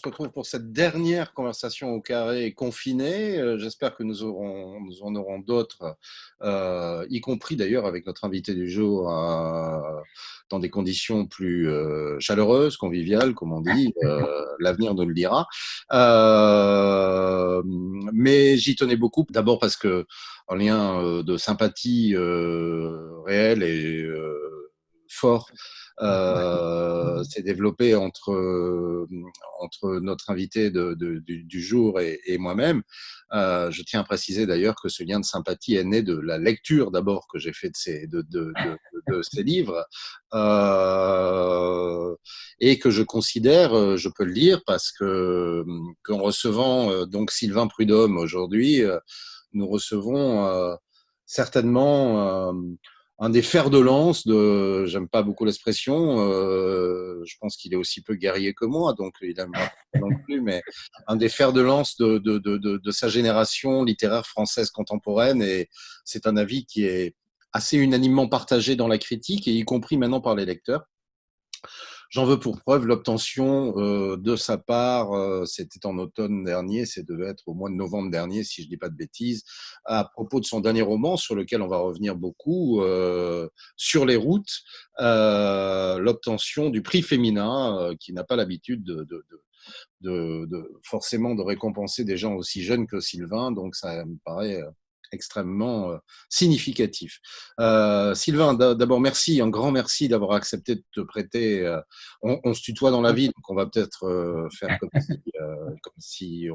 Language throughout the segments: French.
retrouve pour cette dernière conversation au carré confinée. J'espère que nous en aurons d'autres, y compris d'ailleurs avec notre invité du jour, dans des conditions plus chaleureuses, conviviales, comme on dit. L'avenir nous le dira. Mais j'y tenais beaucoup, d'abord parce que un lien de sympathie réel et fort s'est développé entre notre invité du jour et moi-même. Je tiens à préciser d'ailleurs que ce lien de sympathie est né de la lecture d'abord que j'ai fait de ces livres, et que je considère, je peux le dire, parce que qu'en recevant donc Sylvain Prudhomme aujourd'hui, nous recevons certainement un des fers de lance j'aime pas beaucoup l'expression, je pense qu'il est aussi peu guerrier que moi, donc il n'aimera pas non plus, mais un des fers de lance de sa génération littéraire française contemporaine, et c'est un avis qui est assez unanimement partagé dans la critique, et y compris maintenant par les lecteurs. J'en veux pour preuve l'obtention de sa part, c'était en automne dernier, ça devait être au mois de novembre dernier, si je ne dis pas de bêtises, à propos de son dernier roman, sur lequel on va revenir beaucoup, Sur les routes, l'obtention du prix féminin, qui n'a pas l'habitude forcément de récompenser des gens aussi jeunes que Sylvain, donc ça me paraît extrêmement significatif. Sylvain, d'abord merci, un grand merci d'avoir accepté de te prêter. On se tutoie dans la vie, donc on va peut-être faire comme si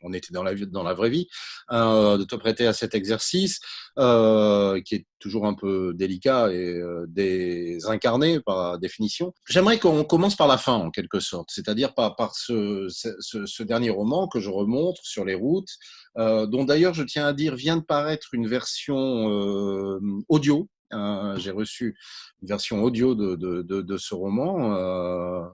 on était dans la vraie vie, de te prêter à cet exercice qui est toujours un peu délicat et désincarné par définition. J'aimerais qu'on commence par la fin, en quelque sorte, c'est-à-dire par ce dernier roman que je remonte, Sur les routes, dont d'ailleurs, je tiens à dire, vient de paraître une version audio. J'ai reçu une version audio de ce roman.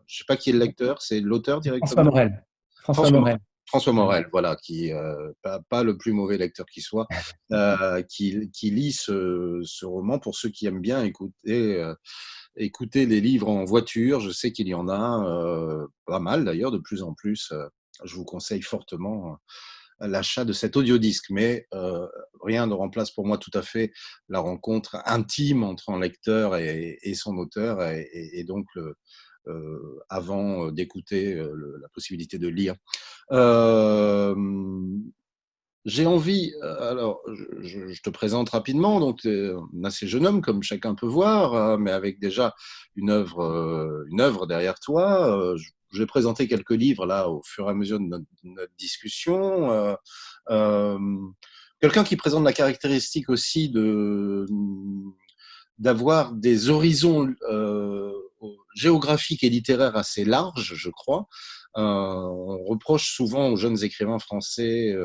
Je ne sais pas qui est le lecteur, c'est l'auteur François directement. Morel. François François, Morel. François Morel, voilà, qui pas le plus mauvais lecteur qui soit, qui lit ce roman pour ceux qui aiment bien écouter les livres en voiture. Je sais qu'il y en a pas mal d'ailleurs, de plus en plus. Je vous conseille fortement l'achat de cet audiodisque, mais rien ne remplace pour moi tout à fait la rencontre intime entre un lecteur et son auteur, et donc avant d'écouter la possibilité de lire. J'ai envie, alors je te présente rapidement, donc un assez jeune homme comme chacun peut voir, mais avec déjà une œuvre derrière toi. Je vais présenter quelques livres là au fur et à mesure de notre discussion. Euh, Quelqu'un qui présente la caractéristique aussi d'avoir des horizons géographiques et littéraires assez larges, je crois. On reproche souvent aux jeunes écrivains français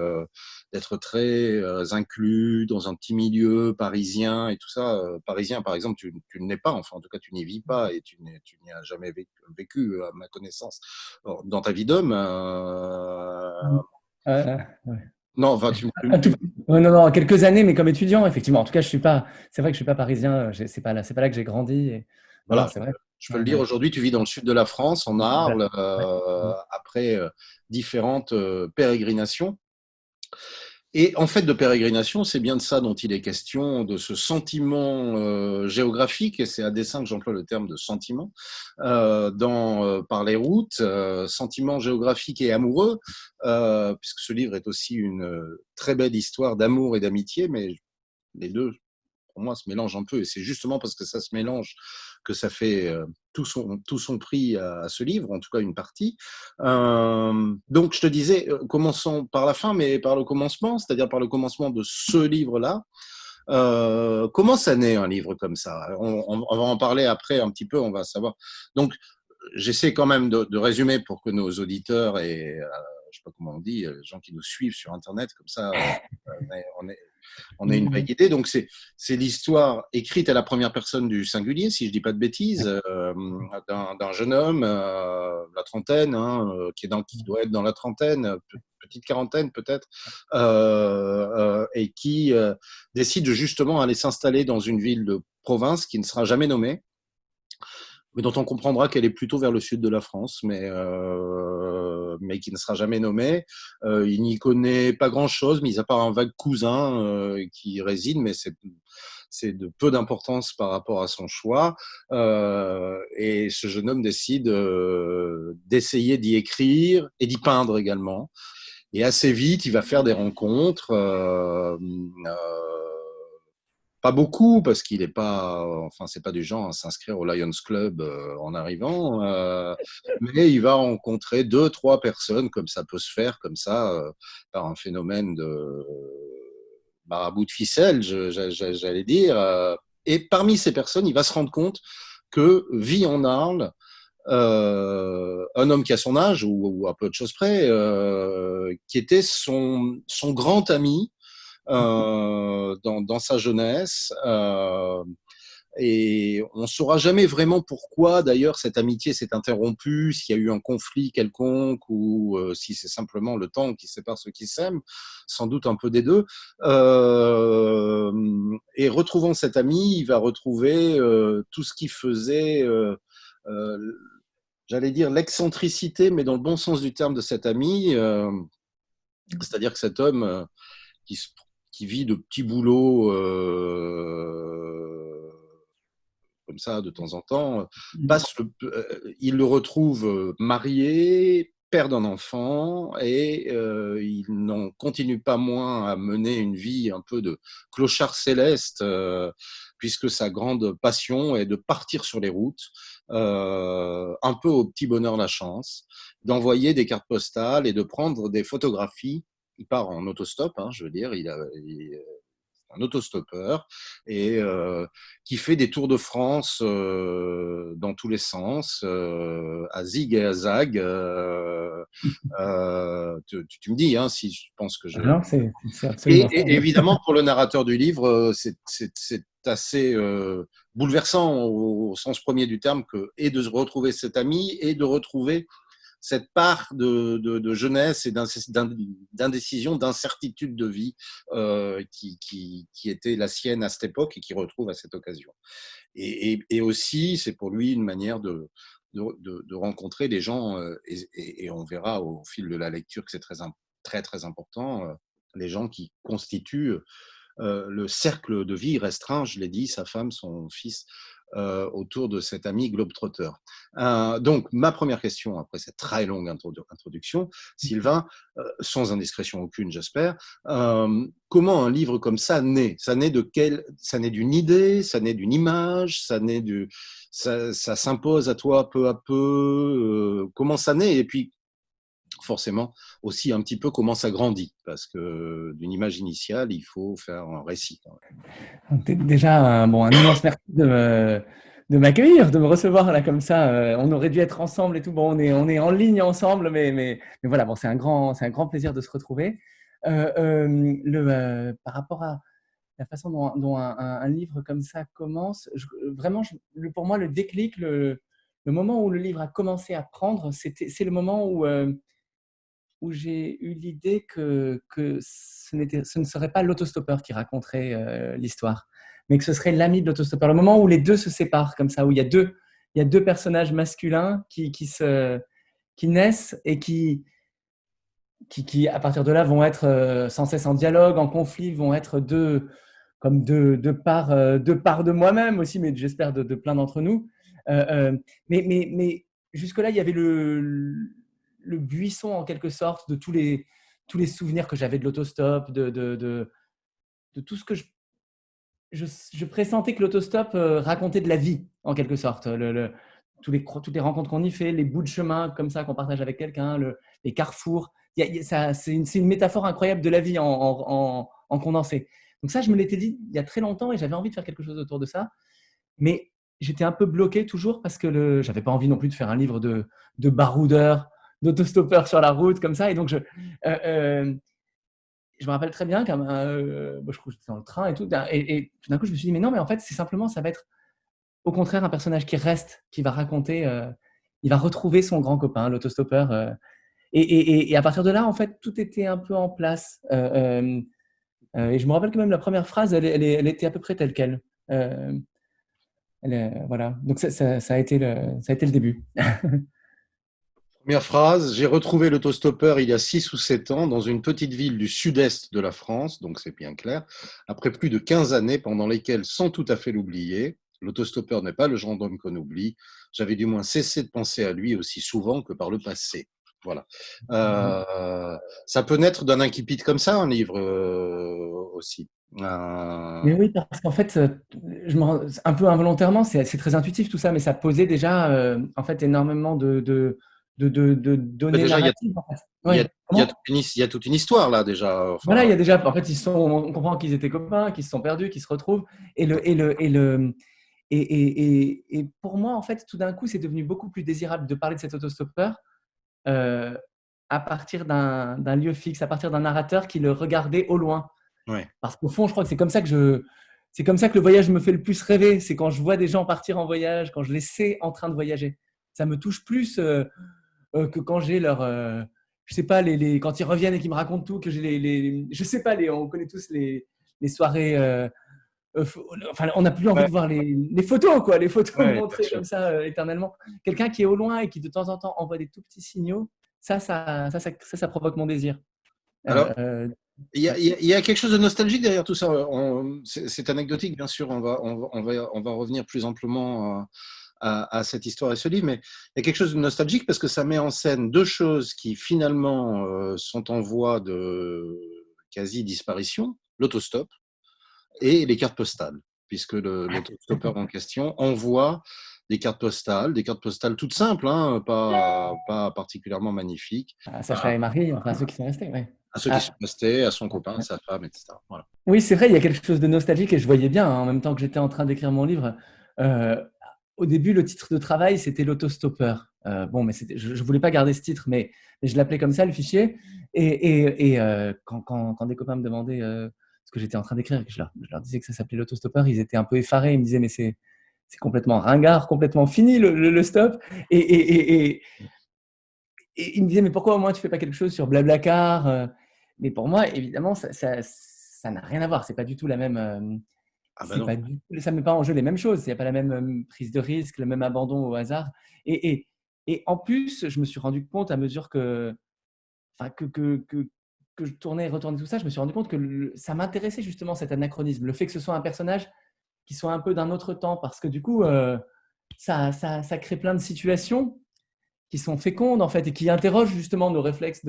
d'être très inclus dans un petit milieu parisien et tout ça. Parisien, par exemple, tu ne l'es pas, enfin, en tout cas, tu n'y vis pas et tu n'y as jamais vécu, à ma connaissance. Alors, dans ta vie d'homme, Ouais. non, enfin, tu, Un tu, tout- ouais, non, non, quelques années, mais comme étudiant, effectivement. En tout cas, je suis pas. C'est vrai que je suis pas parisien. C'est pas là que j'ai grandi. Non, non, voilà, c'est vrai. je peux Ouais, le dire, ouais. aujourd'hui, tu vis dans le sud de la France, en Exact. Arles, Ouais. après différentes pérégrinations. Et en fait, de pérégrination, c'est bien de ça dont il est question, de ce sentiment géographique, et c'est à dessein que j'emploie le terme de sentiment, par les routes, sentiment géographique et amoureux, puisque ce livre est aussi une très belle histoire d'amour et d'amitié, mais les deux, pour moi, se mélangent un peu, et c'est justement parce que ça se mélange que ça fait tout son prix à ce livre, en tout cas une partie. Donc, je te disais, commençons par la fin, mais par le commencement, c'est-à-dire par le commencement de ce livre-là. Comment ça naît un livre comme ça? On va en parler après un petit peu, on va savoir. Donc, j'essaie quand même de résumer pour que nos auditeurs et je sais pas comment on dit, les gens qui nous suivent sur Internet, comme ça, on est, on a une vague idée. Donc, c'est l'histoire écrite à la première personne du singulier, si je ne dis pas de bêtises, d'un jeune homme, la trentaine, hein, qui doit être dans la trentaine, petite quarantaine peut-être, et qui décide justement d'aller s'installer dans une ville de province qui ne sera jamais nommée, mais dont on comprendra qu'elle est plutôt vers le sud de la France. Mais mais qui ne sera jamais nommé. Il n'y connaît pas grand-chose, mis à part un vague cousin qui réside, mais c'est de peu d'importance par rapport à son choix. Et ce jeune homme décide d'essayer d'y écrire et d'y peindre également. Et assez vite, il va faire des rencontres. Pas beaucoup, parce qu'il n'est pas, enfin, c'est pas du genre à s'inscrire au Lions Club en arrivant, mais il va rencontrer 2, 3 personnes, comme ça peut se faire, comme ça, par un phénomène de marabout de ficelle, j'allais dire. Et parmi ces personnes, il va se rendre compte que vit en Arles un homme qui a son âge, ou à peu de choses près, qui était son grand ami dans sa jeunesse. Et on ne saura jamais vraiment pourquoi, d'ailleurs, cette amitié s'est interrompue, s'il y a eu un conflit quelconque ou si c'est simplement le temps qui sépare ceux qui s'aiment, sans doute un peu des deux. Et retrouvant cet ami, il va retrouver tout ce qui faisait, j'allais dire, l'excentricité, mais dans le bon sens du terme de cet ami. C'est-à-dire que cet homme qui, qui vit de petits boulots comme ça de temps en temps, il le retrouve marié, père d'un enfant, et il n'en continue pas moins à mener une vie un peu de clochard céleste, puisque sa grande passion est de partir sur les routes, un peu au petit bonheur la chance, d'envoyer des cartes postales et de prendre des photographies. Il part en autostop, hein, je veux dire, il un autostoppeur, et qui fait des tours de France dans tous les sens, à zig et à zag. Tu me dis hein, si je pense que je... Non, c'est absolument ça. Et évidemment, pour le narrateur du livre, c'est assez bouleversant au sens premier du terme, et de retrouver cet ami et de retrouver cette part de jeunesse et d'indécision, d'incertitude de vie qui était la sienne à cette époque et qu'il retrouve à cette occasion. Et aussi, c'est pour lui une manière de rencontrer des gens, et on verra au fil de la lecture que c'est très important, les gens qui constituent le cercle de vie restreint, je l'ai dit, sa femme, son fils, autour de cet ami globetrotter. Donc, ma première question, après cette très longue introduction, Sylvain, sans indiscrétion aucune, j'espère, comment un livre comme ça naît? Ça naît d'une idée, ça naît d'une image, ça s'impose à toi peu à peu, comment ça naît? Et puis, forcément aussi un petit peu comment ça grandit, parce que d'une image initiale, il faut faire un récit. Déjà, un immense merci de m'accueillir, de me recevoir là comme ça. On aurait dû être ensemble et tout. Bon, on est en ligne ensemble, mais voilà, bon, c'est un grand plaisir de se retrouver. Par rapport à la façon dont un livre comme ça commence, vraiment, pour moi, le déclic, le moment où le livre a commencé à prendre, c'est le moment où j'ai eu l'idée que ce ne serait pas l'autostoppeur qui raconterait l'histoire, mais que ce serait l'ami de l'autostoppeur. Le moment où les deux se séparent comme ça, où il y a deux personnages masculins qui naissent et qui, à partir de là, vont être sans cesse en dialogue, en conflit, vont être deux parts de moi-même aussi, mais j'espère de plein d'entre nous. Mais jusque-là, il y avait le buisson, en quelque sorte, de tous les souvenirs que j'avais de l'autostop, de tout ce que je pressentais que l'autostop racontait de la vie, en quelque sorte. Toutes les rencontres qu'on y fait, les bouts de chemin comme ça qu'on partage avec quelqu'un, les carrefours. C'est une métaphore incroyable de la vie en condensé. Donc ça, je me l'étais dit il y a très longtemps et j'avais envie de faire quelque chose autour de ça. Mais j'étais un peu bloqué toujours parce que j'avais pas envie non plus de faire un livre de baroudeur, d'autostoppeur sur la route comme ça. Et donc, je me rappelle très bien quand je crois que j'étais dans le train et tout. Et tout d'un coup, je me suis dit, mais non, mais en fait, c'est simplement, ça va être au contraire un personnage qui reste, qui va raconter, il va retrouver son grand copain, l'autostoppeur. Et à partir de là, en fait, tout était un peu en place. Et je me rappelle quand même la première phrase, elle était à peu près telle quelle. Voilà. Donc ça a été le début. Première phrase, j'ai retrouvé l'autostoppeur il y a 6 ou 7 ans dans une petite ville du sud-est de la France, donc c'est bien clair, après plus de 15 années pendant lesquelles, sans tout à fait l'oublier, l'autostoppeur n'est pas le gendarme qu'on oublie, j'avais du moins cessé de penser à lui aussi souvent que par le passé. Voilà. Ça peut naître d'un incipit comme ça, un livre aussi. Mais oui, parce qu'en fait, un peu involontairement, c'est très intuitif tout ça, mais ça posait déjà en fait énormément de données Déjà, narratives. En fait. il y a, Ouais. Comment? il y a toute une histoire là déjà. Voilà, Enfin, il y a déjà, en fait, on comprend qu'ils étaient copains, qu'ils se sont perdus, qu'ils se retrouvent. Et pour moi, en fait, tout d'un coup, c'est devenu beaucoup plus désirable de parler de cet autostoppeur euh, à partir d'un lieu fixe, à partir d'un narrateur qui le regardait au loin. ouais. Parce qu'au fond, je crois que c'est comme ça que le voyage me fait le plus rêver. C'est quand je vois des gens partir en voyage, quand je les sais en train de voyager. Ça me touche plus que quand j'ai je sais pas, quand ils reviennent et qu'ils me racontent tout, que j'ai je sais pas, on connaît tous les soirées. Enfin, on n'a plus envie Ouais, de voir les photos, quoi, les photos ouais, bien montrées sûr. comme ça éternellement. Quelqu'un qui est au loin et qui de temps en temps envoie des tout petits signaux, ça provoque mon désir. Alors, Euh, ouais. il y a quelque chose de nostalgique derrière tout ça. C'est anecdotique, bien sûr. On va revenir plus amplement à cette histoire et ce livre, mais il y a quelque chose de nostalgique parce que ça met en scène deux choses qui finalement sont en voie de quasi disparition, l'autostop et les cartes postales, puisque l'autostoppeur en question envoie des cartes postales toutes simples, hein, pas particulièrement magnifiques, À Sacha et Marie, enfin ceux qui sont restés. Ouais. à ceux qui sont Ah, restés, à son copain, à sa femme, etc. Voilà. oui, c'est vrai, il y a quelque chose de nostalgique et je voyais bien, hein, en même temps que j'étais en train d'écrire mon livre. euh, Au début, le titre de travail, c'était l'autostoppeur. Bon, mais je ne voulais pas garder ce titre, mais je l'appelais comme ça, le fichier. Quand des copains me demandaient ce que j'étais en train d'écrire, et que je leur disais que ça s'appelait l'autostoppeur, ils étaient un peu effarés. Ils me disaient, mais c'est complètement ringard, complètement fini le stop. Et, et, et, et il me disait, mais pourquoi au moins tu fais pas quelque chose sur Blablacar Mais pour moi, évidemment, ça n'a rien à voir. C'est pas du tout la même. Ah ben non. Ça met pas en jeu les mêmes choses. Il n'y a pas la même prise de risque, le même abandon au hasard. Et, et, et en plus, je me suis rendu compte à mesure enfin, que je tournais et retournais tout ça, je me suis rendu compte que ça m'intéressait justement cet anachronisme, le fait que ce soit un personnage qui soit un peu d'un autre temps, parce que du coup, ça crée plein de situations qui sont fécondes en fait et qui interrogent justement nos réflexes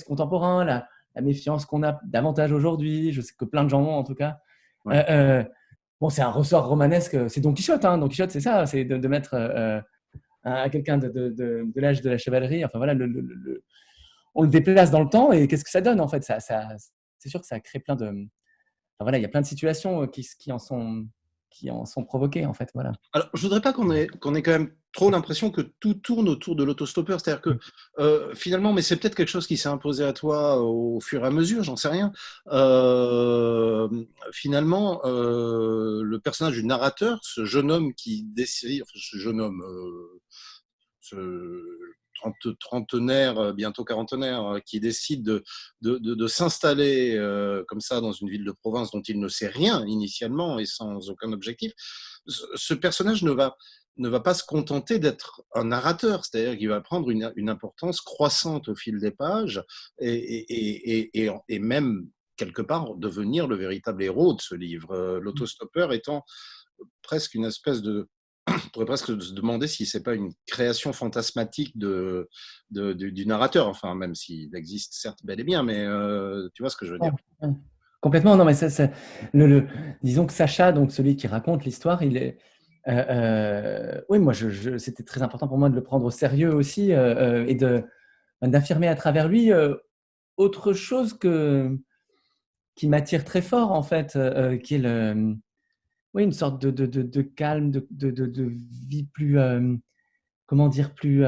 contemporains, la méfiance qu'on a davantage aujourd'hui. Je sais que plein de gens ont en tout cas. Ouais. Euh, euh, bon, c'est un ressort romanesque, c'est Don Quichotte. Hein. Don Quichotte, c'est ça, c'est de mettre à quelqu'un de l'âge de la chevalerie. Enfin voilà, on le déplace dans le temps et qu'est-ce que ça donne en fait c'est sûr que ça crée plein de. Enfin, voilà, il y a plein de situations qui en sont provoquées en fait. Voilà. Alors, je voudrais pas qu'on ait quand même trop l'impression que tout tourne autour de l'autostoppeur. C'est-à-dire que finalement, mais c'est peut-être quelque chose qui s'est imposé à toi au fur et à mesure, j'en sais rien. Euh, Finalement, le personnage du narrateur, ce jeune homme qui décide, enfin, ce jeune homme, ce trentenaire, bientôt quarantenaire, qui décide de s'installer comme ça dans une ville de province dont il ne sait rien initialement et sans aucun objectif, ce personnage ne va pas se contenter d'être un narrateur, c'est-à-dire qu'il va prendre une importance croissante au fil des pages et même quelque part devenir le véritable héros de ce livre. L'autostoppeur étant presque une espèce de on pourrait presque se demander si c'est pas une création fantasmatique du narrateur, enfin, même s'il existe certes bel et bien, mais tu vois ce que je veux dire. Complètement, non, mais disons que Sacha, donc celui qui raconte l'histoire, il est. Oui, moi, c'était très important pour moi de le prendre au sérieux aussi et d'affirmer à travers lui autre chose qui m'attire très fort, en fait, qui est oui, une sorte de calme, de vie plus, comment dire, plus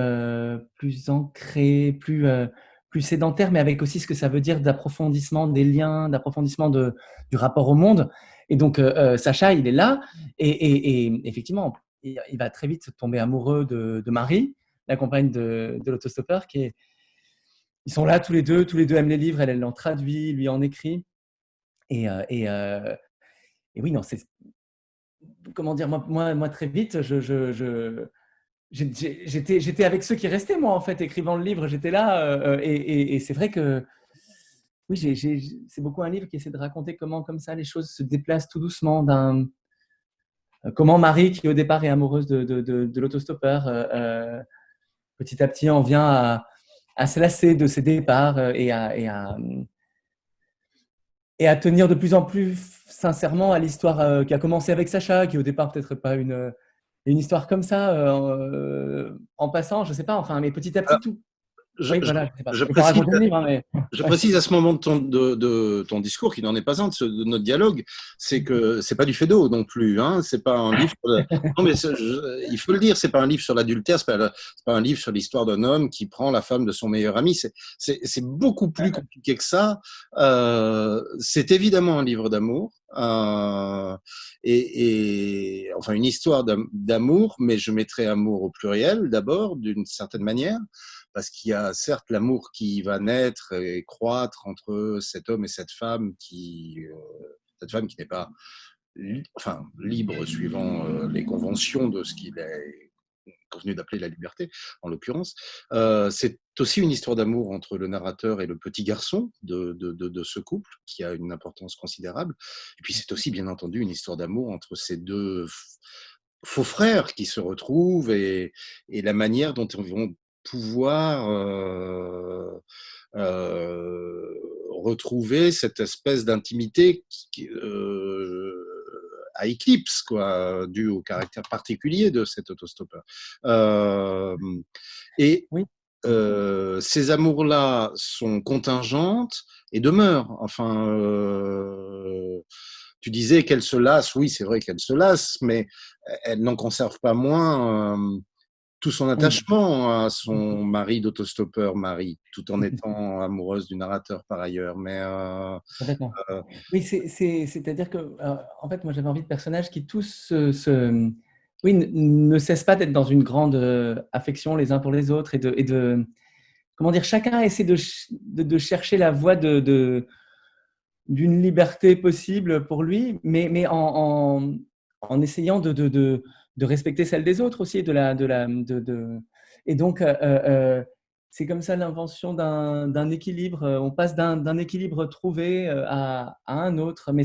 ancrée, plus sédentaire, mais avec aussi ce que ça veut dire d'approfondissement des liens, d'approfondissement du rapport au monde. Et donc, Sacha, il est là, et effectivement, il va très vite tomber amoureux de Marie, la compagne de l'autostoppeur, ils sont là tous les deux aiment les livres, elle en traduit, lui en écrit. Et, euh, et, euh, et oui, non, c'est comment dire, moi très vite, j'étais avec ceux qui restaient, moi, en fait, écrivant le livre. J'étais là. Et c'est vrai que, oui, c'est beaucoup un livre qui essaie de raconter comment, comme ça, les choses se déplacent tout doucement. Comment Marie, qui au départ est amoureuse de l'autostoppeur, petit à petit en vient à se lasser de ses départs et à tenir de plus en plus sincèrement à l'histoire qui a commencé avec Sacha, qui au départ peut-être pas une histoire comme ça en passant, je sais pas, enfin, mais petit à petit tout. Je, Oui, je- voilà, je sais pas. je Je peux pas précise, raconter le livre, hein, mais je ouais. précise à ce moment de ton discours, qui n'en est pas un, de notre dialogue, c'est que c'est pas du Fédo non plus. Hein, c'est pas un livre. Non, mais il faut le dire, c'est pas un livre sur l'adultère, c'est pas un livre sur l'histoire d'un homme qui prend la femme de son meilleur ami. C'est beaucoup plus compliqué que ça. C'est évidemment un livre d'amour. Enfin une histoire d'amour, mais je mettrai amour au pluriel d'abord, d'une certaine manière, parce qu'il y a certes l'amour qui va naître et croître entre cet homme et cette femme qui n'est pas enfin, libre suivant les conventions de ce qu'il est convenu d'appeler la liberté, en l'occurrence. C'est aussi une histoire d'amour entre le narrateur et le petit garçon de ce couple, qui a une importance considérable. Et puis c'est aussi, bien entendu, une histoire d'amour entre ces deux faux frères qui se retrouvent et la manière dont ils vont pouvoir retrouver cette espèce d'intimité à éclipse, quoi, dû au caractère particulier de cet autostoppeur. Et Oui, ces amours-là sont contingentes et demeurent. Enfin, tu disais qu'elles se lassent. Oui, c'est vrai qu'elles se lassent, mais elles n'en conservent pas moins tout son oui, attachement à son mari d'autostoppeur, Marie, tout en étant amoureuse du narrateur par ailleurs. Mais complètement. euh, Oui, c'est-à-dire que, en fait, moi, j'avais envie de personnages qui tous oui, ne cessent pas d'être dans une grande affection les uns pour les autres comment dire, chacun essaie de chercher la voie d'une liberté possible pour lui, mais en essayant de respecter celle des autres aussi, et donc c'est comme ça l'invention d'un équilibre. On passe d'un équilibre trouvé à un autre, mais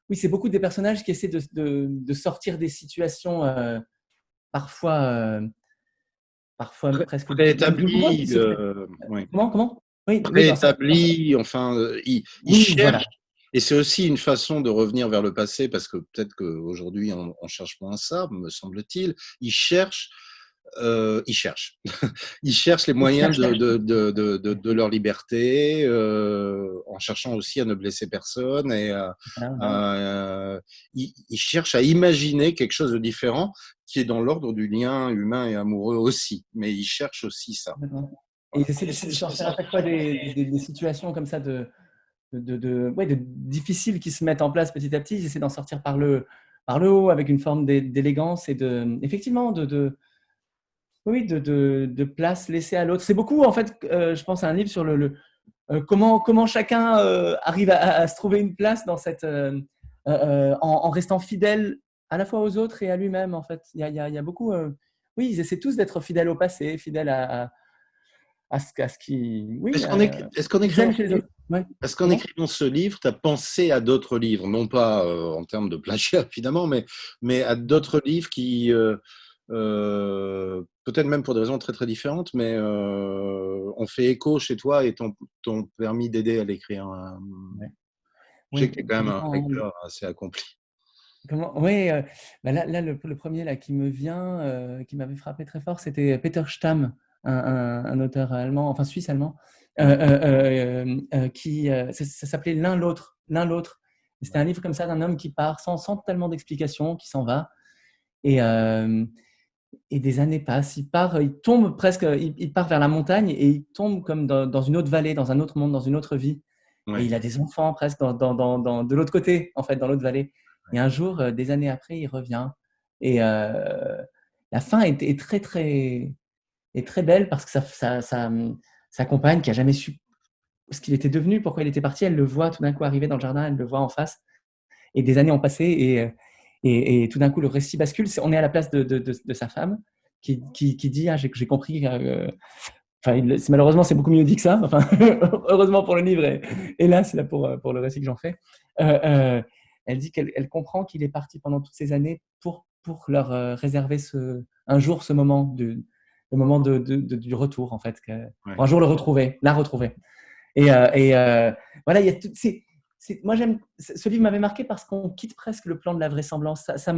oui, c'est beaucoup des personnages qui essaient de sortir des situations parfois, parfois presque même douloureuses. préétabli, oui. Comment? Oui, oui, Préétabli, enfin, il oui, cherche. voilà. Et c'est aussi une façon de revenir vers le passé, parce que peut-être qu'aujourd'hui, on cherche moins ça, me semble-t-il. Il cherche, il cherche. Ils cherchent les moyens de leur liberté, en cherchant aussi à ne blesser personne. Voilà. Ils cherchent à imaginer quelque chose de différent qui est dans l'ordre du lien humain et amoureux aussi. Mais ils cherchent aussi ça. Complètement. Et Voilà. ils essaient de sortir à chaque fois des situations comme ça ouais, de difficiles qui se mettent en place petit à petit. Ils essaient d'en sortir par le haut avec une forme d'élégance et effectivement, oui, de place laissée à l'autre. C'est beaucoup, en fait, je pense à un livre sur comment chacun arrive à se trouver une place dans en restant fidèle à la fois aux autres et à lui-même, en fait. Il y a beaucoup. Oui, ils essaient tous d'être fidèles au passé, fidèles à ce qui. Oui, Est-ce qu'en qu'ils écrivant aiment chez les autres. Ouais. Est-ce qu'en Comment? écrivant ce livre, tu as pensé à d'autres livres, non pas en termes de plagiat évidemment, mais à d'autres livres qui, peut-être même pour des raisons très très différentes, mais ont fait écho chez toi et t'ont permis d'aider à l'écrire. Ouais. Je sais Oui, que tu es quand même un complètement. lecteur assez accompli. Oui, bah là, le premier là, qui me vient, qui m'avait frappé très fort, c'était Peter Stamm, un auteur allemand, enfin suisse-allemand, Ouais, ça s'appelait L'un l'autre, l'un l'autre. Et c'était un livre comme ça d'un homme qui part sans tellement d'explications, qui s'en va. Et, euh, et des années passent, il tombe presque, il part vers la montagne et il tombe comme dans une autre vallée, dans un autre monde, dans une autre vie. Et ouais. il a des enfants presque de l'autre côté, en fait, dans l'autre vallée. Et un jour, des années après, il revient. Et la fin est très belle parce que sa compagne, qui a jamais su ce qu'il était devenu, pourquoi il était parti, elle le voit tout d'un coup arriver dans le jardin, elle le voit en face. Et des années ont passé Et tout d'un coup, le récit bascule. On est à la place de sa femme qui dit ah, j'ai compris. Enfin, malheureusement, c'est beaucoup mieux dit que ça. Enfin, heureusement pour le livre, et là, c'est là pour le récit que j'en fais. Elle dit qu'elle comprend qu'il est parti pendant toutes ces années pour leur réserver un jour ce moment, le moment du retour, en fait, Ouais. pour un jour le retrouver, la retrouver. Voilà, il y a moi, ce livre m'avait marqué parce qu'on quitte presque le plan de la vraisemblance. Ça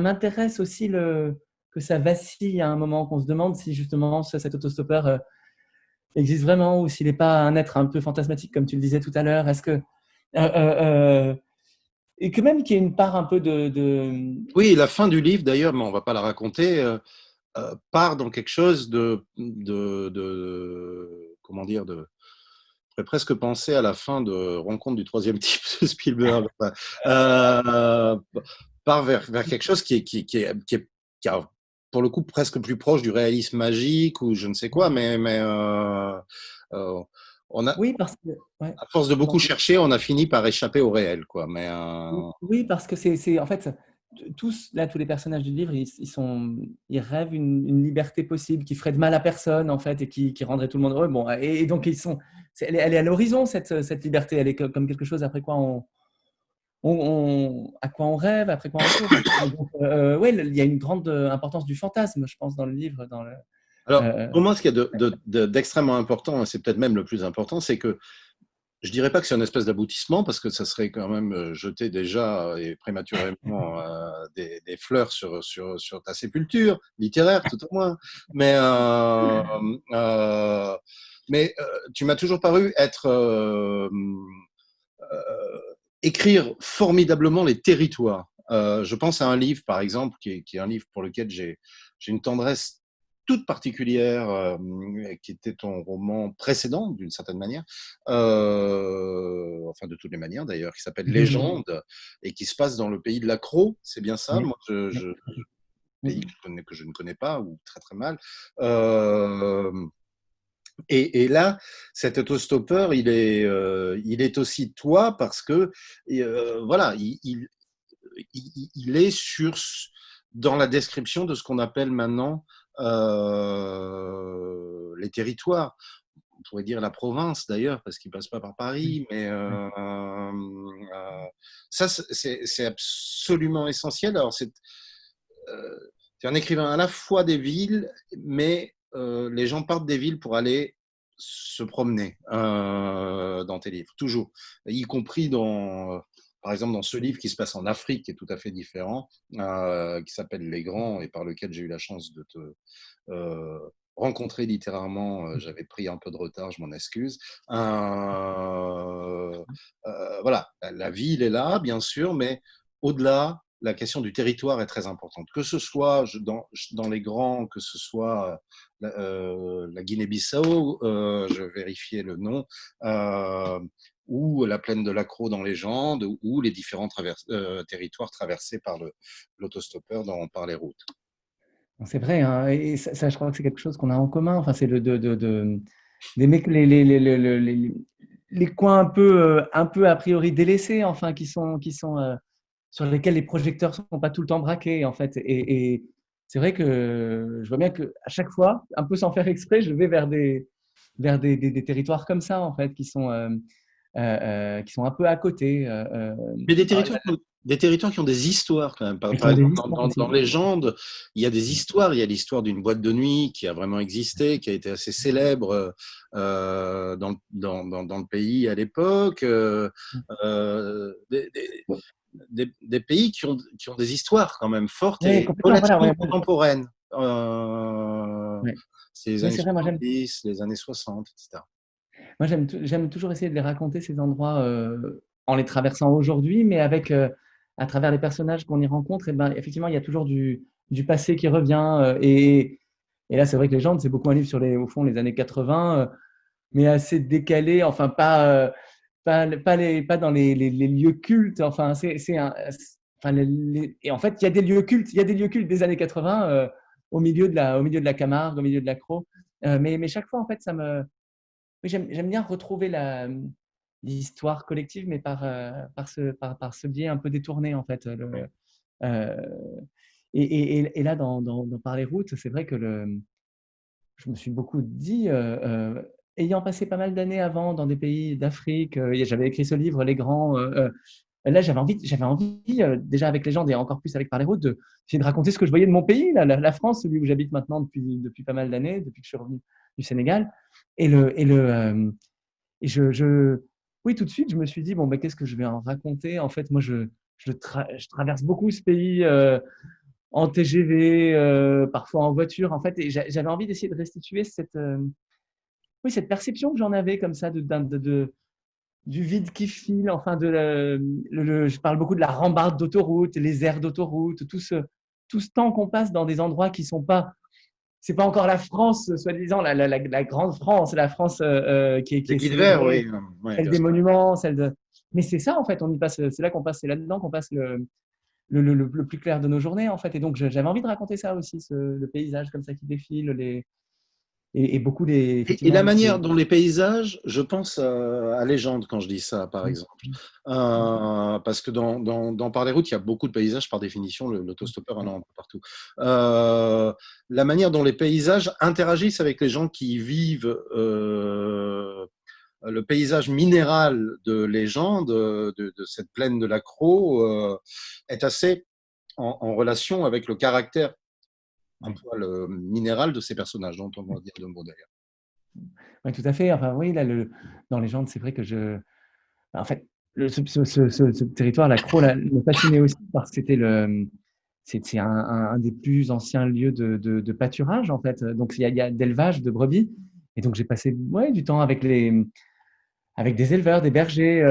m'intéresse aussi que ça vacille à un moment, qu'on se demande si justement cet autostoppeur existe vraiment ou s'il n'est pas un être un peu fantasmatique, comme tu le disais tout à l'heure. Est-ce que et que même qu'il y ait une part un peu Oui, la fin du livre, d'ailleurs, mais on ne va pas la raconter, part dans quelque chose comment dire, je pourrais presque penser à la fin de Rencontre du troisième type de Spielberg. Enfin, part vers quelque chose qui a, pour le coup, presque plus proche du réalisme magique ou je ne sais quoi, mais on a, Oui, parce que ouais. à force de beaucoup chercher, on a fini par échapper au réel, quoi. Mais Oui, parce que c'est en fait tous les personnages du livre, ils rêvent une liberté possible qui ferait de mal à personne en fait et qui rendrait tout le monde heureux. Bon, et donc elle est à l'horizon cette liberté. Elle est comme quelque chose après quoi à quoi on rêve, après quoi on court. Donc, ouais, il y a une grande importance du fantasme, je pense, dans le livre. alors, Euh, pour moi, ce qu'il y a d'extrêmement important, et c'est peut-être même le plus important, c'est que je dirais pas que c'est une espèce d'aboutissement parce que ça serait quand même jeter déjà et prématurément des fleurs sur ta sépulture littéraire, tout au moins. Mais, euh, mais tu m'as toujours paru être écrire formidablement les territoires. Je pense à un livre, par exemple, qui est un livre pour lequel j'ai une tendresse toute particulière, qui était ton roman précédent, d'une certaine manière, enfin de toutes les manières d'ailleurs, qui s'appelle Légende et qui se passe dans le pays de l'Accro, c'est bien ça. oui, Moi, oui, pays oui. que je ne connais pas ou très très mal. Euh, et là, cet autostoppeur, il est aussi toi parce que voilà, il est dans la description de ce qu'on appelle maintenant les territoires. On pourrait dire la province d'ailleurs, parce qu'il ne passe pas par Paris, mais ça, c'est absolument essentiel. Alors, tu es un écrivain à la fois des villes, mais les gens partent des villes pour aller se promener dans tes livres, toujours, y compris par exemple, dans ce livre qui se passe en Afrique, qui est tout à fait différent, qui s'appelle Les Grands, et par lequel j'ai eu la chance de te rencontrer littérairement. J'avais pris un peu de retard, je m'en excuse. Voilà, la ville est là, bien sûr, mais au-delà, la question du territoire est très importante. Que ce soit dans les grands, que ce soit la Guinée-Bissau, je vérifiais le nom, ou la plaine de l'Accro dans Légende, ou les différents territoires traversés par l'autostoppeur par les routes. C'est vrai, hein, et ça, je crois que c'est quelque chose qu'on a en commun. Enfin, c'est d'aimer les coins un peu a priori délaissés, enfin, qui sont sur lesquels les projecteurs sont pas tout le temps braqués, en fait. Et c'est vrai que je vois bien que à chaque fois, un peu sans faire exprès, je vais vers des territoires comme ça, en fait, qui sont un peu à côté. Mais des territoires qui ont des histoires quand même. Et qui Par ont des exemple, histoires aussi. dans Légende, il y a des histoires. Il y a l'histoire d'une boîte de nuit qui a vraiment existé, qui a été assez célèbre dans le pays à l'époque. Des pays qui ont des histoires quand même fortes Oui, et complètement. Voilà, relativement ouais, contemporaines. ouais. C'est les Oui, années c'est vrai. Moi, 70, les années 60, etc. j'aime toujours essayer de les raconter, ces endroits, en les traversant aujourd'hui, mais à travers les personnages qu'on y rencontre, et ben, effectivement, il y a toujours du passé qui revient. Et là, c'est vrai que Légende, c'est beaucoup un livre au fond, les années 80, mais assez décalé, enfin, pas dans les lieux cultes. Enfin, enfin, et en fait, il y a des lieux cultes, il y a des lieux cultes des années 80 au milieu de la Camargue, au milieu de la Crau. Mais chaque fois, en fait, oui, j'aime bien retrouver l'histoire collective, mais par ce biais un peu détourné, en fait. Euh, et là, dans Par les routes, c'est vrai que je me suis beaucoup dit, ayant passé pas mal d'années avant dans des pays d'Afrique, j'avais écrit ce livre, Les Grands. Là, j'avais envie déjà avec les gens et encore plus avec Par les routes, de raconter ce que je voyais de mon pays, la France, celui où j'habite maintenant depuis pas mal d'années, depuis que je suis revenu du Sénégal. Et le, et le, et oui, tout de suite, je me suis dit, bon, ben, qu'est-ce que je vais en raconter? En fait, moi, je traverse beaucoup ce pays en TGV, parfois en voiture, en fait, et j'avais envie d'essayer de restituer oui, cette perception que j'en avais comme ça du vide qui file, enfin, je parle beaucoup de la rambarde d'autoroute, les aires d'autoroute, tout ce temps qu'on passe dans des endroits qui sont pas, c'est pas encore la France, soi-disant, la grande France, la France qui Les est guides verts, célébrée, oui, ouais, celle bien des sûr. monuments, celle de. Mais c'est ça, en fait, on y passe, c'est là qu'on passe, c'est là-dedans qu'on passe le plus clair de nos journées, en fait. Et donc, j'avais envie de raconter ça aussi, le paysage comme ça qui défile, et beaucoup Et effectivement, la manière dont les paysages, je pense à Légende quand je dis ça, par Mmh, exemple. mmh, Parce que dans Par les routes, il y a beaucoup de paysages, par définition, l'autostoppeur en a un peu partout. La manière dont les paysages interagissent avec les gens qui vivent le paysage minéral de Légende, de cette plaine de l'Accro, est assez en relation avec le caractère un ouais. poil minéral de ces personnages, dont on va dire deux mots d'ailleurs. Ouais, tout à fait. Enfin, oui, là, dans Légende, c'est vrai que en fait, ce territoire, la Crau, me fascinait aussi parce que c'est un des plus anciens lieux de pâturage, en fait. Donc, il y a d'élevage de brebis. Et donc, j'ai passé ouais, du temps avec des éleveurs, des bergers.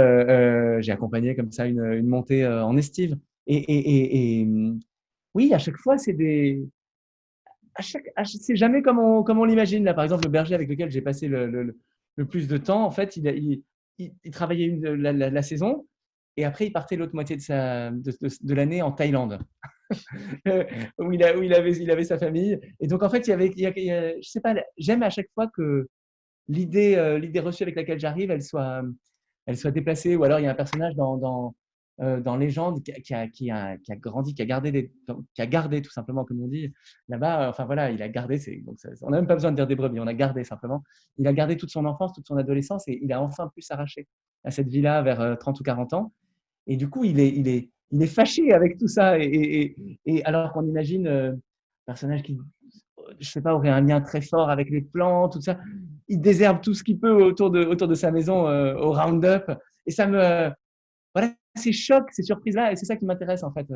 J'ai accompagné comme ça une montée en estive. Oui, à chaque fois, c'est jamais comme on l'imagine. Là, par exemple, le berger avec lequel j'ai passé le plus de temps, en fait, il travaillait la saison et après, il partait l'autre moitié de l'année en Thaïlande, où il avait sa famille. Et donc, en fait, je sais pas, j'aime à chaque fois que l'idée reçue avec laquelle j'arrive, elle soit déplacée. Ou alors, il y a un personnage dans Légende qui a grandi, qui a gardé tout simplement, comme on dit là-bas. Enfin voilà, il a gardé. Donc on n'a même pas besoin de dire des brebis, on a gardé simplement. Il a gardé toute son enfance, toute son adolescence, et il a enfin pu s'arracher à cette vie-là vers 30 ou 40 ans. Et du coup, il est fâché avec tout ça. Et alors qu'on imagine un personnage qui, je sais pas, aurait un lien très fort avec les plantes, tout ça. Il désherbe tout ce qu'il peut autour de sa maison au Roundup. Et voilà, ces chocs, ces surprises-là, et c'est ça qui m'intéresse en fait.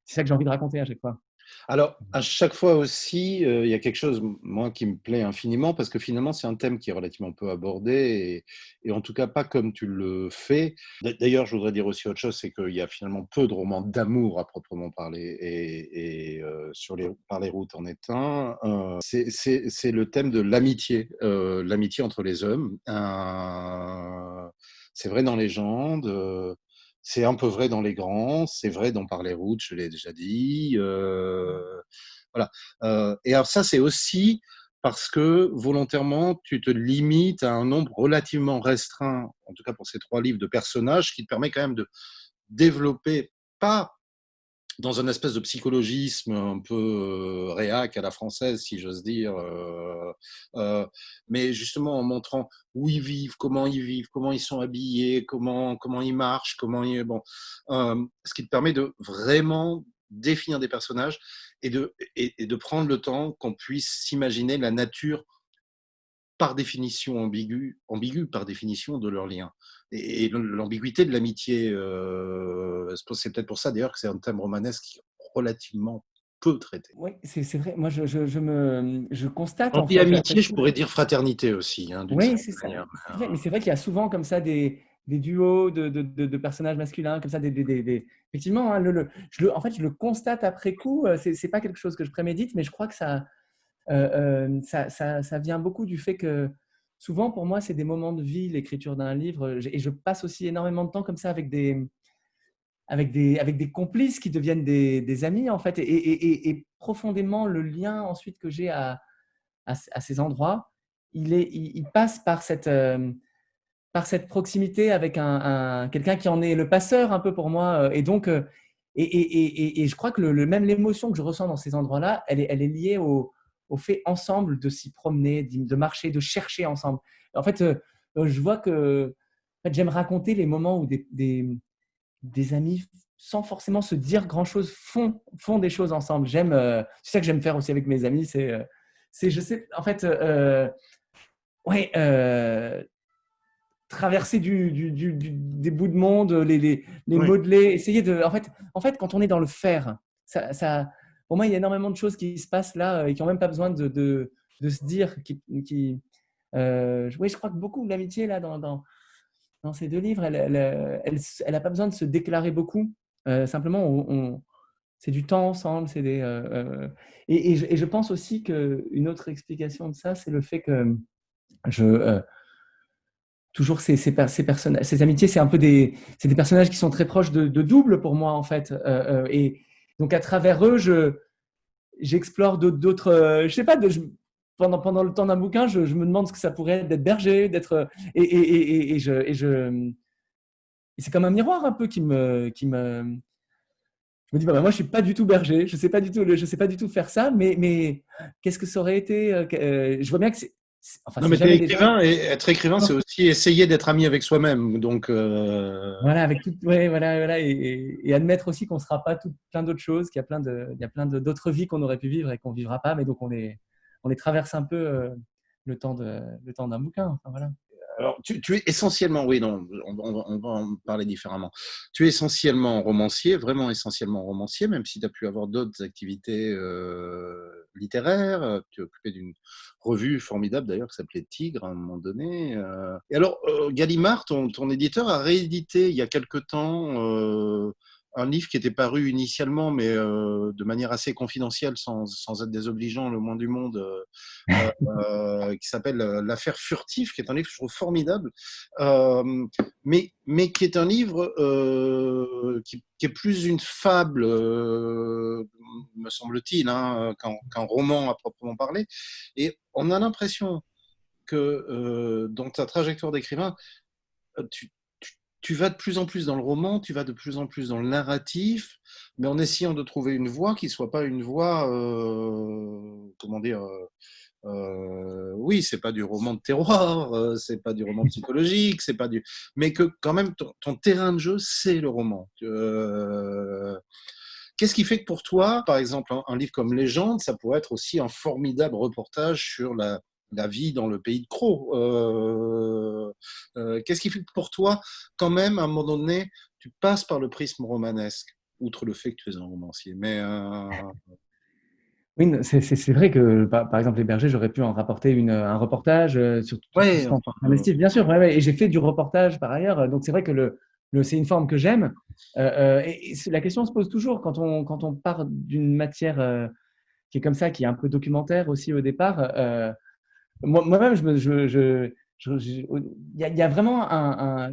C'est ça que j'ai envie de raconter à chaque fois. Alors, à chaque fois aussi, il y a quelque chose, moi, qui me plaît infiniment, parce que finalement, c'est un thème qui est relativement peu abordé, et en tout cas pas comme tu le fais. D'ailleurs, je voudrais dire aussi autre chose, c'est qu'il y a finalement peu de romans d'amour à proprement parler, Par les routes en est un. C'est le thème de l'amitié, l'amitié entre les hommes. C'est vrai dans Légende. C'est un peu vrai dans les grands, c'est vrai dans Par les routes, je l'ai déjà dit. Voilà. Et alors ça, c'est aussi parce que volontairement, tu te limites à un nombre relativement restreint, en tout cas pour ces trois livres, de personnages, qui te permet quand même de développer, pas dans un espèce de psychologisme un peu réac à la française, si j'ose dire, mais justement en montrant où ils vivent, comment ils sont habillés, comment ils marchent, bon, ce qui te permet de vraiment définir des personnages et de prendre le temps qu'on puisse s'imaginer la nature par définition ambiguë par définition de leur lien. Et l'ambiguïté de l'amitié, c'est peut-être pour ça d'ailleurs que c'est un thème romanesque qui est relativement peu traité. Oui, c'est vrai. Moi, je constate Quand en on dit fait à amitié, chaque je fois. pourrais dire fraternité aussi, hein, d'une Oui, certaine c'est ça. manière. C'est vrai, mais c'est vrai qu'il y a souvent comme ça des duos de personnages masculins, comme ça, effectivement, hein, en fait, je le constate après coup. C'est pas quelque chose que je prémédite, mais je crois que ça vient beaucoup du fait que souvent, pour moi, c'est des moments de vie, l'écriture d'un livre, et je passe aussi énormément de temps comme ça avec des complices qui deviennent des amis, en fait, et profondément, le lien ensuite que j'ai à ces endroits, il passe par cette proximité avec quelqu'un qui en est le passeur un peu pour moi. Et donc, Et je crois que même l'émotion que je ressens dans ces endroits-là, elle est liée au fait ensemble de s'y promener, de marcher, de chercher ensemble. En fait, je vois que en fait, j'aime raconter les moments où des amis, sans forcément se dire grand-chose, font des choses ensemble. C'est ça que j'aime faire aussi avec mes amis. Je sais, en fait, ouais, traverser des bouts de monde, les Oui. modeler, essayer de. En fait, quand on est dans le faire, pour moi, il y a énormément de choses qui se passent là et qui n'ont même pas besoin de se dire. Oui, je crois que beaucoup de l'amitié là dans ces deux livres, elle a pas besoin de se déclarer beaucoup. Simplement, c'est du temps ensemble. Et je pense aussi qu'une autre explication de ça, c'est le fait que je toujours ces amitiés, c'est des personnages qui sont très proches de double pour moi en fait. Et donc à travers eux, j'explore d'autres. Je sais pas. Pendant le temps d'un bouquin, je me demande ce que ça pourrait être d'être berger, d'être. Et c'est comme un miroir un peu je me dis, bah, moi, je suis pas du tout berger, je sais pas du tout faire ça, mais qu'est-ce que ça aurait été je vois bien que enfin, Non, c'est mais t'es jamais déjà. écrivain, et être écrivain, c'est aussi essayer d'être ami avec soi-même. Donc, Voilà, avec tout, ouais, voilà, et admettre aussi qu'on ne sera pas plein d'autres choses, qu'il y a il y a d'autres vies qu'on aurait pu vivre et qu'on ne vivra pas, mais donc on les traverse un peu le temps d'un bouquin. Enfin, voilà. alors, tu es essentiellement, oui, non, on va en parler différemment. Tu es essentiellement romancier, vraiment essentiellement romancier, même si tu as pu avoir d'autres activités littéraires. Tu es occupé d'une revue formidable d'ailleurs qui s'appelait Tigre à un moment donné. Et alors, Gallimard, ton éditeur, a réédité il y a quelque temps un livre qui était paru initialement, mais de manière assez confidentielle, sans être désobligeant le moins du monde. Qui s'appelle L'affaire furtive, qui est un livre que je trouve formidable, mais qui est un livre qui est plus une fable, me semble-t-il, hein, qu'un roman à proprement parler. Et on a l'impression que dans ta trajectoire d'écrivain, tu, tu vas de plus en plus dans le roman, tu vas de plus en plus dans le narratif, mais en essayant de trouver une voie qui soit pas une voie, comment dire, oui, c'est pas du roman de terroir, c'est pas du roman psychologique, c'est pas du, mais que quand même ton terrain de jeu, c'est le roman. Qu'est-ce qui fait que pour toi, par exemple, un livre comme Légende, ça pourrait être aussi un formidable reportage sur la vie dans le pays de Cros. Qu'est-ce qui fait que pour toi, quand même, à un moment donné, tu passes par le prisme romanesque, outre le fait que tu es un romancier. Mais Oui, c'est vrai que, par exemple, les bergers, j'aurais pu en rapporter un reportage sur tout ouais, ce qu'on peut investir. Bien sûr, ouais, ouais, et j'ai fait du reportage par ailleurs. Donc, c'est vrai que c'est une forme que j'aime. Et la question se pose toujours quand on part d'une matière qui est comme ça, qui est un peu documentaire aussi au départ. Moi-même, il y a vraiment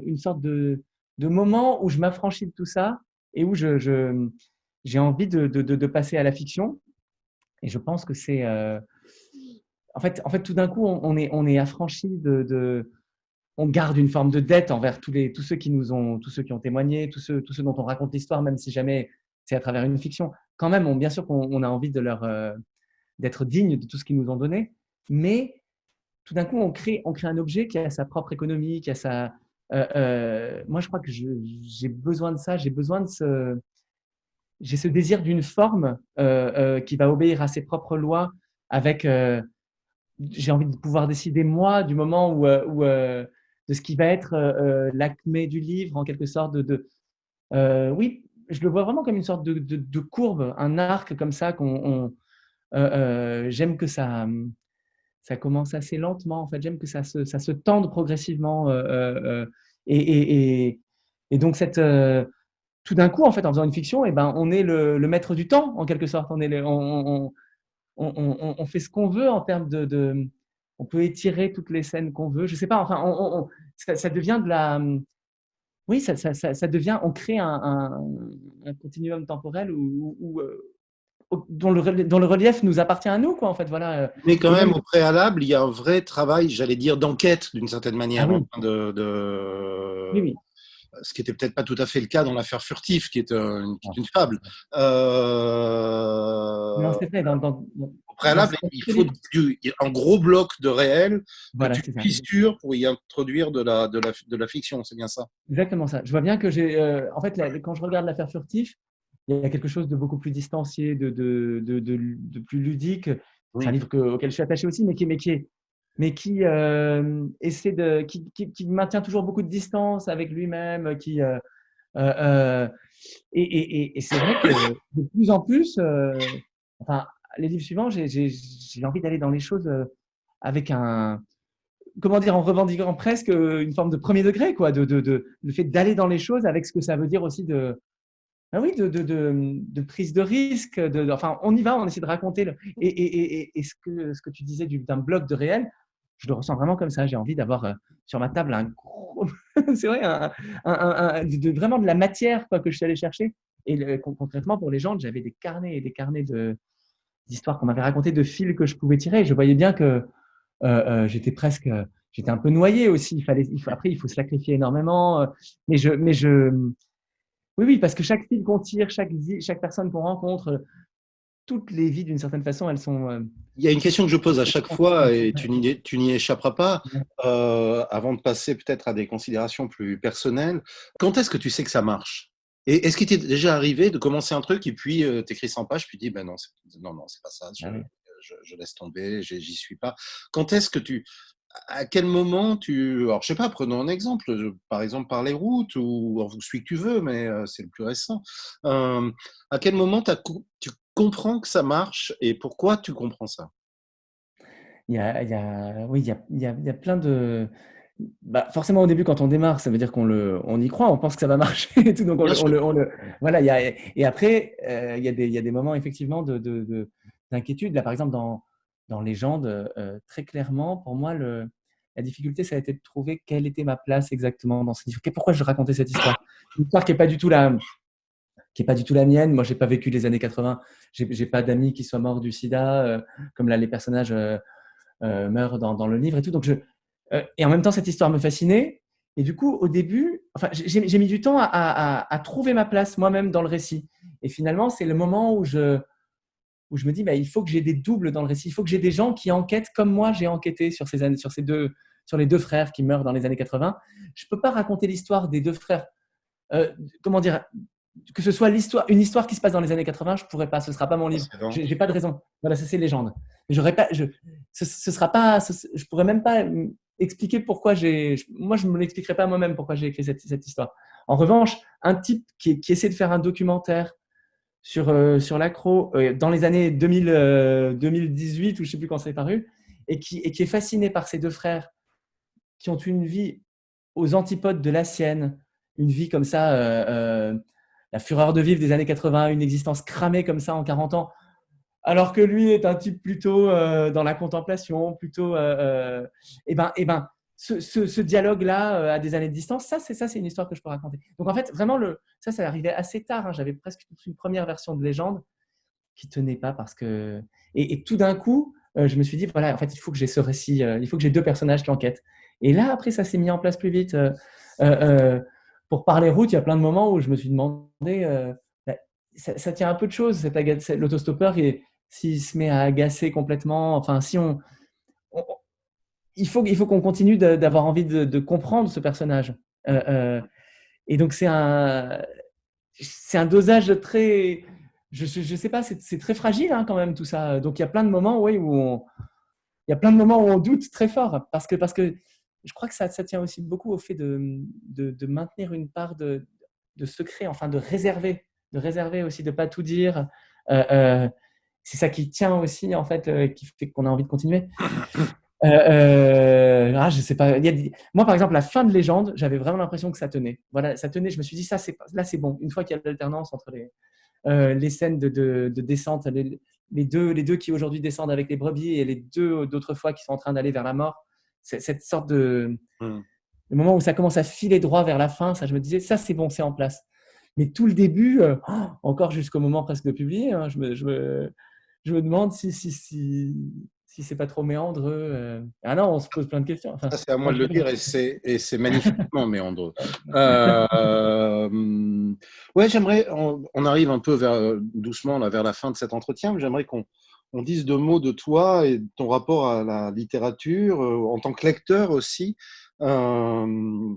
une sorte de moment où je m'affranchis de tout ça et où j'ai envie de passer à la fiction. Et je pense que c'est. En fait, tout d'un coup, on est affranchi on garde une forme de dette envers tous ceux qui ont témoigné, tous ceux dont on raconte l'histoire, même si jamais c'est à travers une fiction. Quand même, bien sûr qu'on a envie d'être digne de tout ce qu'ils nous ont donné, mais tout d'un coup, on crée un objet qui a sa propre économie, qui a moi, je crois que j'ai besoin de ça, j'ai ce désir d'une forme qui va obéir à ses propres lois avec j'ai envie de pouvoir décider moi du moment de ce qui va être l'acmé du livre en quelque sorte oui, je le vois vraiment comme une sorte de courbe, un arc comme ça j'aime que ça commence assez lentement en fait, j'aime que ça se tende progressivement et, et, et, et donc tout d'un coup en fait en faisant une fiction et ben on est le maître du temps en quelque sorte, on fait ce qu'on veut en termes on peut étirer toutes les scènes qu'on veut. Je sais pas, enfin, ça devient oui, ça devient, on crée un continuum temporel dont le relief nous appartient à nous, quoi, en fait, voilà. Mais quand Et même, même, au préalable, il y a un vrai travail, j'allais dire, d'enquête, d'une certaine ah manière, oui, hein, oui, oui. ce qui n'était peut-être pas tout à fait le cas dans l'affaire Furtif, qui est une fable. Non, c'est vrai. Au préalable, il faut un gros bloc de réel que Voilà, tu c'est ça. fissures pour y introduire de la fiction, c'est bien ça. Exactement ça. Je vois bien que en fait, quand je regarde l'affaire Furtif, il y a quelque chose de beaucoup plus distancié, de plus ludique. C'est un Oui. livre auquel je suis attaché aussi, mais qui essaie qui maintient toujours beaucoup de distance avec lui-même, euh, et c'est vrai que de plus en plus, enfin, les livres suivants, j'ai envie d'aller dans les choses avec comment dire, en revendiquant presque une forme de premier degré, quoi, le fait d'aller dans les choses avec ce que ça veut dire aussi ah oui, de prise de risque. Enfin, on y va, on essaie de raconter. Et ce que tu disais d'un bloc de réel, je le ressens vraiment comme ça. J'ai envie d'avoir sur ma table un gros. C'est vrai, vraiment de la matière quoi, que je suis allé chercher. Et concrètement, pour les gens, j'avais des carnets et des carnets d'histoires qu'on m'avait racontées, de fils que je pouvais tirer. Et je voyais bien que j'étais presque. J'étais un peu noyé aussi. Après, il faut sacrifier énormément. Mais oui, oui, parce que chaque fil qu'on tire, chaque personne qu'on rencontre, toutes les vies, d'une certaine façon, elles sont. Il y a une question que je pose à chaque fois et tu n'y échapperas pas. Avant de passer peut-être à des considérations plus personnelles, quand est-ce que tu sais que ça marche? Et est-ce qu'il t'est déjà arrivé de commencer un truc et puis t'écris 100 pages, puis tu dis ben non, non, c'est pas ça, Ah oui. je laisse tomber, j'y suis pas. Quand est-ce que à quel moment alors je sais pas, prenons un exemple, par exemple par les routes ou celui que tu veux, mais c'est le plus récent. Euh, à quel moment tu comprends que ça marche et pourquoi tu comprends ça? Oui, il y a plein de. Bah, forcément, au début, quand on démarre, ça veut dire on y croit, on pense que ça va marcher et tout. Donc, Bien sûr. voilà. Et après, il y a des moments effectivement d'inquiétude. Là, par exemple, dans Légende, très clairement, pour moi, la difficulté, ça a été de trouver quelle était ma place exactement dans ce livre. Pourquoi je racontais cette histoire? Une histoire qui est pas du tout la mienne. Moi, j'ai pas vécu les années 80. J'ai pas d'amis qui soient morts du sida, comme là, les personnages meurent dans le livre et tout. Et en même temps, cette histoire me fascinait. Et du coup, au début, enfin, j'ai mis du temps à trouver ma place moi-même dans le récit. Et finalement, c'est le moment où je me dis, bah, il faut que j'ai des doubles dans le récit. Il faut que j'ai des gens qui enquêtent comme moi, j'ai enquêté sur les deux frères qui meurent dans les années 80. Je ne peux pas raconter l'histoire des deux frères. Comment dire, que ce soit une histoire qui se passe dans les années 80, je ne pourrais pas. Ce ne sera pas mon livre. Je n'ai pas de raison. Voilà, ça, c'est Légende. J'aurais pas, ce sera pas, je pourrais même pas expliquer pourquoi moi, je ne me l'expliquerai pas moi-même pourquoi j'ai écrit cette histoire. En revanche, un type qui essaie de faire un documentaire sur l'accro dans les années 2018 ou je ne sais plus quand c'est paru, et qui est fasciné par ces deux frères qui ont une vie aux antipodes de la sienne, une vie comme ça, la fureur de vivre des années 80, une existence cramée comme ça en 40 ans, alors que lui est un type plutôt dans la contemplation, plutôt. Et ben, ce dialogue-là, à des années de distance, c'est une histoire que je peux raconter. Donc en fait, vraiment, ça arrivait assez tard. Hein. J'avais presque une première version de Légende qui tenait pas parce que. Et tout d'un coup, je me suis dit, voilà, en fait, il faut que j'ai ce récit, il faut que j'ai deux personnages qui enquêtent. Et là, après, ça s'est mis en place plus vite. Pour parler route, il y a plein de moments où je me suis demandé, bah, ça tient un peu de choses, l'autostoppeur, s'il se met à agacer complètement, enfin, si on- il faut qu'on continue d'avoir envie de comprendre ce personnage. Et donc, c'est un dosage très. Je sais pas, c'est très fragile hein, quand même tout ça. Donc, il y a plein de moments oui, il y a plein de moments où on doute très fort parce que je crois que ça tient aussi beaucoup au fait de maintenir une part de secret, enfin de réserver aussi, de ne pas tout dire. C'est ça qui tient aussi, en fait, qui fait qu'on a envie de continuer. Je sais pas. Moi, par exemple, la fin de Légende, j'avais vraiment l'impression que ça tenait. Voilà, ça tenait. Je me suis dit, là, c'est bon. Une fois qu'il y a l'alternance entre les scènes de descente, les deux qui aujourd'hui descendent avec les brebis et les deux d'autres fois qui sont en train d'aller vers la mort, cette sorte le moment où ça commence à filer droit vers la fin, ça, je me disais, ça, c'est bon, c'est en place. Mais tout le début, encore jusqu'au moment presque de publier, hein, je me demande si c'est pas trop méandreux. Ah non, on se pose plein de questions. Enfin, Ça, c'est à moi moi, de je le dire et c'est magnifiquement méandreux. Ouais, j'aimerais, on arrive un peu doucement là, vers la fin de cet entretien, mais j'aimerais qu'on dise deux mots de toi et de ton rapport à la littérature en tant que lecteur aussi. Euh,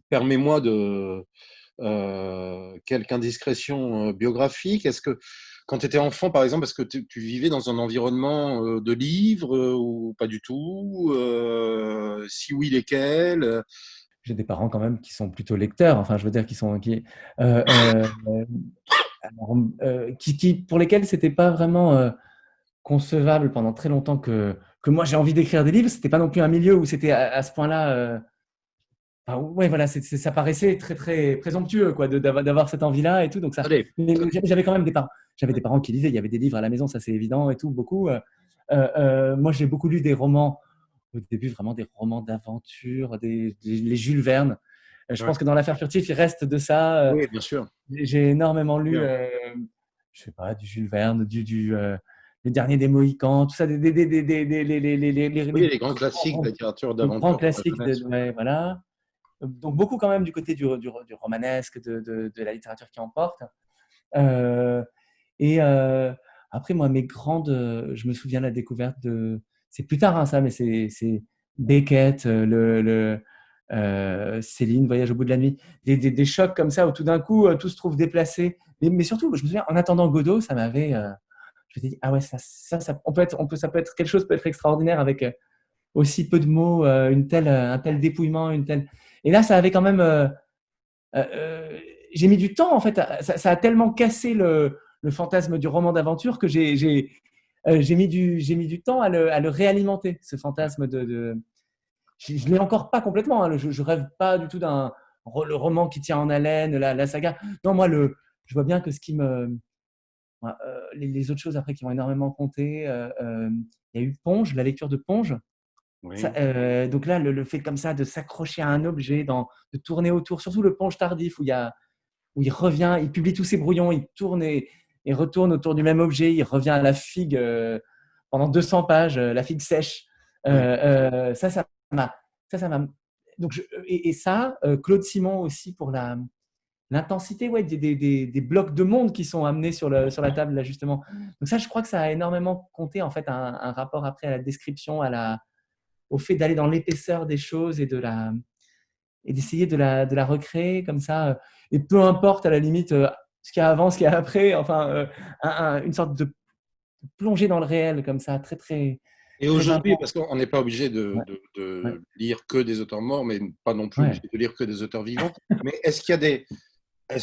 Permets-moi de quelques indiscrétions biographiques. Est-ce que quand tu étais enfant, par exemple, est-ce que tu vivais dans un environnement de livres ou pas du tout? Si oui, lesquels? j'ai des parents quand même qui sont plutôt lecteurs. Enfin, je veux dire, euh, euh, alors, pour lesquels c'était pas vraiment concevable pendant très longtemps que moi j'ai envie d'écrire des livres. C'était pas non plus un milieu où c'était à ce point-là. Enfin, ouais, voilà, ça paraissait très très présomptueux quoi, d'avoir cette envie-là et tout. Donc ça, Allez. mais j'avais quand même des parents. J'avais des parents qui lisaient. Il y avait des livres à la maison, ça c'est évident et tout, beaucoup. Moi, j'ai beaucoup lu des romans au début, vraiment des romans d'aventure, les Jules Verne. Je Ouais. pense que dans l'affaire furtive, il reste de ça. Oui, bien sûr. J'ai énormément lu, Bien. je sais pas, du Jules Verne, Le Dernier des Mohicans, tout ça, Oui, les grands classiques de la littérature les grands d'aventure pour la classiques jeunesse. ouais, voilà. Donc beaucoup quand même du côté du romanesque, de la littérature qui emporte. Euh, et après, moi, je me souviens de la découverte c'est plus tard hein, ça, mais c'est Beckett, Céline, Voyage au bout de la nuit, des chocs comme ça où tout d'un coup tout se trouve déplacé. Mais surtout, je me souviens, en attendant Godot, ça m'avait. Je me suis dit, ah ouais, ça peut être quelque chose peut être extraordinaire avec aussi peu de mots, un tel dépouillement, une telle. Et là, ça avait quand même. J'ai mis du temps en fait. Ça a tellement cassé le fantasme du roman d'aventure que j'ai mis du temps à le réalimenter, ce fantasme je l'ai encore pas complètement. Hein. Je rêve pas du tout le roman qui tient en haleine, la saga. Non, moi, je vois bien que ce qui me. Les autres choses après qui m'ont énormément compté, il y a eu Ponge, la lecture de Ponge. Oui. Donc là, le fait comme ça de s'accrocher à un objet, de tourner autour, surtout le Ponge tardif où il revient, il publie tous ses brouillons, il tourne et retourne autour du même objet, il revient à la figue pendant 200 pages, la figue sèche. Ouais. Ça m'a. Ça m'a. Donc et ça, Claude Simon aussi pour l'intensité ouais, des blocs de monde qui sont amenés sur la table, là, justement. Donc ça, je crois que ça a énormément compté, en fait, un rapport après à la description, au fait d'aller dans l'épaisseur des choses et d'essayer de la recréer comme ça. Et peu importe, à la limite, ce qu'il y a avant, ce qu'il y a après, enfin, une sorte de plongée dans le réel comme ça, très, très, Et très aujourd'hui, intense. parce qu'on n'est pas obligé Ouais, ouais, de lire que des auteurs morts, mais pas non plus ouais. obligé de lire que des auteurs vivants. Mais est-ce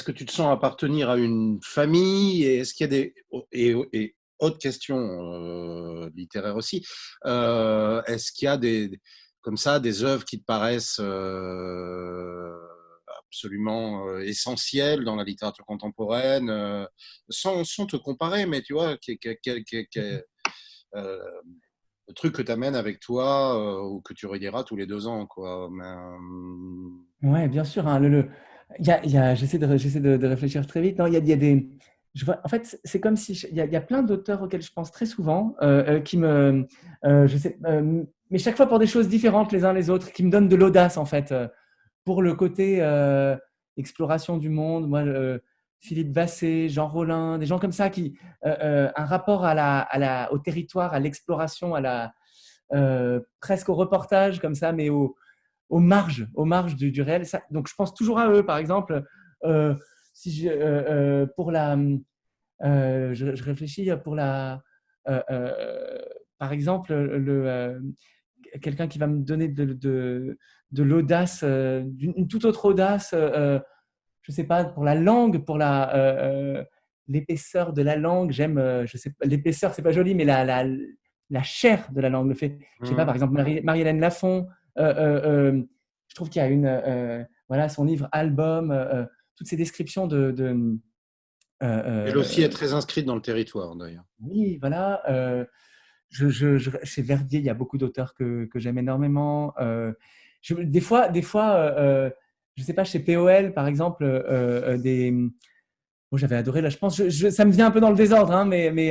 que tu te sens appartenir à une famille et est-ce qu'il y a et autre question littéraire aussi, est-ce qu'il y a comme ça des œuvres qui te paraissent absolument essentielles dans la littérature contemporaine, sans te comparer, mais tu vois, euh, le truc que tu amènes avec toi ou que tu reliras tous les 2 ans, quoi. Mais, Ouais, bien sûr. Hein, j'essaie de réfléchir très vite. Non, il y a des. En fait, c'est comme si il y a plein d'auteurs auxquels je pense très souvent, qui me, je sais, mais chaque fois pour des choses différentes les uns les autres, qui me donnent de l'audace en fait, pour le côté exploration du monde. Moi, Philippe Vassé, Jean Rollin, des gens comme ça un rapport au territoire, à l'exploration, presque au reportage comme ça, mais aux marges du réel. Donc, je pense toujours à eux, par exemple. Euh, si pour je réfléchis pour par exemple, quelqu'un qui va me donner de l'audace, une toute autre audace, je sais pas, pour la langue, l'épaisseur de la langue. J'aime, je sais pas, l'épaisseur, c'est pas joli, mais la chair de la langue. Le fait, je sais pas, par exemple, Marie-Hélène Lafon, je trouve qu'il y a voilà, son livre Album, toutes ces descriptions elle aussi est euh, très inscrite dans le territoire, d'ailleurs. oui, voilà. Chez Verdier, il y a beaucoup d'auteurs que j'aime énormément. Des fois je sais pas, chez POL, par exemple, bon, j'avais adoré, là, je pense, ça me vient un peu dans le désordre, hein, Oui,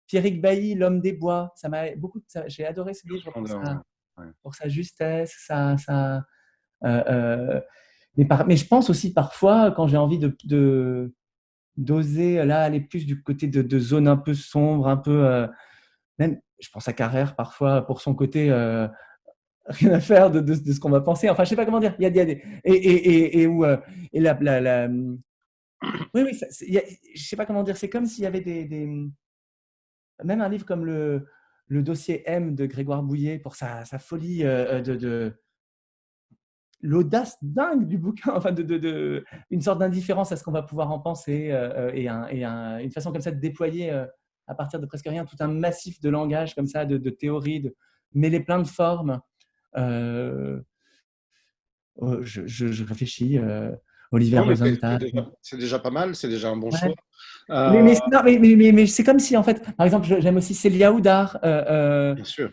Pierrick Bailly, L'homme des bois, ça m'a beaucoup, j'ai adoré ce livre Profondeur, ouais. pour sa justesse, euh, euh, mais je pense aussi parfois, quand j'ai envie d'oser là aller plus du côté de zones un peu sombres, un peu même, je pense à Carrère parfois pour son côté rien à faire de ce qu'on va penser. Enfin, je sais pas comment dire. Il y a des et où et oui oui, je sais pas comment dire. C'est comme s'il y avait même un livre comme le dossier M de Grégoire Bouillet pour sa folie de l'audace dingue du bouquin, enfin une sorte d'indifférence à ce qu'on va pouvoir en penser une façon comme ça de déployer à partir de presque rien tout un massif de langage comme ça, de théories, mêler plein de formes. Euh, je réfléchis. Oliver Non, mais Rosenthal. c'est déjà pas mal, c'est déjà un bon Ouais. choix. Euh, Non, mais c'est comme si, en fait, par exemple, j'aime aussi Célia Oudard. Bien sûr,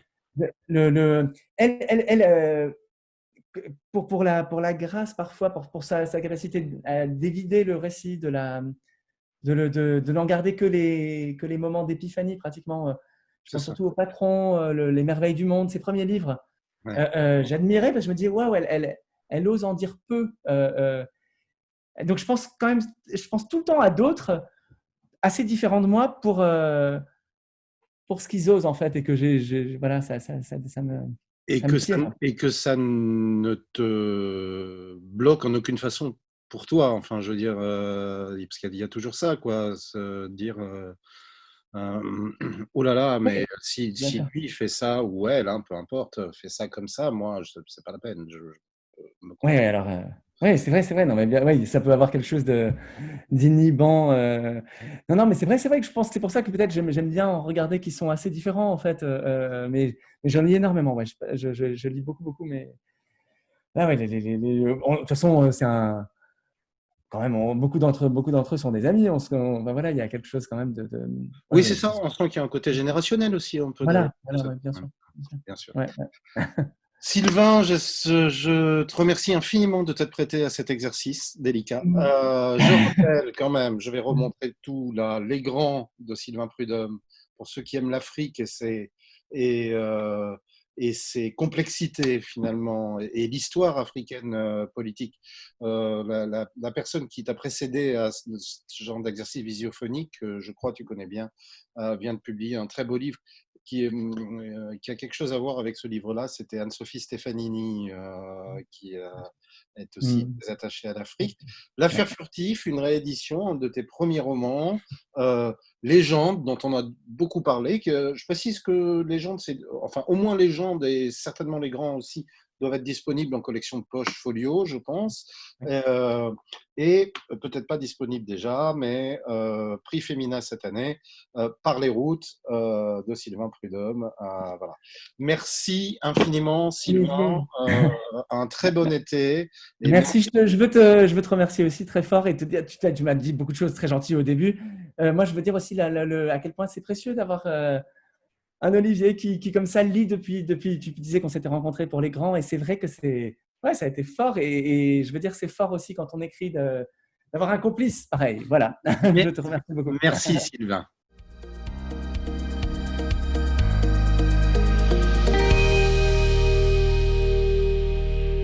Elle pour la grâce, parfois, pour sa capacité à dévider le récit, de n'en garder que les moments d'épiphanie, pratiquement. Je c'est pense ça. surtout au Patron, Les Merveilles du Monde, ses premiers livres. Ouais. J'admirais parce que je me dis, waouh, elle ose en dire peu. Donc, je pense quand même, je pense tout le temps à d'autres assez différents de moi pour ce qu'ils osent, en fait, et que voilà, Et ça me que ça, tire. et que ça ne te bloque en aucune façon pour toi. Enfin, je veux dire, parce qu'il y a toujours ça, quoi, se dire, oh là là, mais Oui, bien si sûr. lui il fait ça ou elle, hein, peu importe, fait ça comme ça, moi, c'est pas la peine. Je me Oui, contente. alors, ouais, c'est vrai. Non, mais bien, ouais, ça peut avoir quelque chose d'inhibant. Non, non, mais c'est vrai que je pense que c'est pour ça que peut-être j'aime bien en regarder qui sont assez différents en fait. Mais j'en lis énormément. Ouais. Je lis beaucoup, beaucoup. Mais ah, ouais, de toute façon, c'est un quand même beaucoup d'entre eux sont des amis. Ben voilà, il y a quelque chose quand même Oui, ouais, c'est ça. On sent qu'il y a un côté générationnel aussi, un peu derrière tout voilà, ça. ouais, bien Ouais, sûr, bien sûr. bien sûr. Ouais, ouais. Sylvain, je te remercie infiniment de t'être prêté à cet exercice délicat. Je rappelle quand même, je vais remontrer tout là, les grands de Sylvain Prudhomme, pour ceux qui aiment l'Afrique et, euh, et ses complexités finalement, et l'histoire africaine politique. La personne qui t'a précédé à ce genre d'exercice visiophonique, je crois que tu connais bien, vient de publier un très beau livre qui a quelque chose à voir avec ce livre-là. C'était Anne-Sophie Stefanini, qui est aussi Mm. très attachée à l'Afrique. L'Affaire furtif, une réédition, un de tes premiers romans. Légende, dont on a beaucoup parlé. Je précise que Légende, enfin au moins Légende et certainement les grands aussi doivent être disponibles en collection de poche folio, je pense. Et peut-être pas disponible déjà, mais prix Femina cette année, Par les routes de Sylvain Prudhomme. Voilà. Merci infiniment, Sylvain. Un très bon été. Et Merci, je veux te remercier aussi très fort et te dire, tu m'as dit beaucoup de choses très gentilles au début. Moi, je veux dire aussi à quel point c'est précieux d'avoir un Olivier qui, comme ça, lit tu disais qu'on s'était rencontrés pour les grands et c'est vrai que ouais, ça a été fort et je veux dire, c'est fort aussi quand on écrit d'avoir un complice pareil. Voilà, je te remercie beaucoup. merci, Sylvain.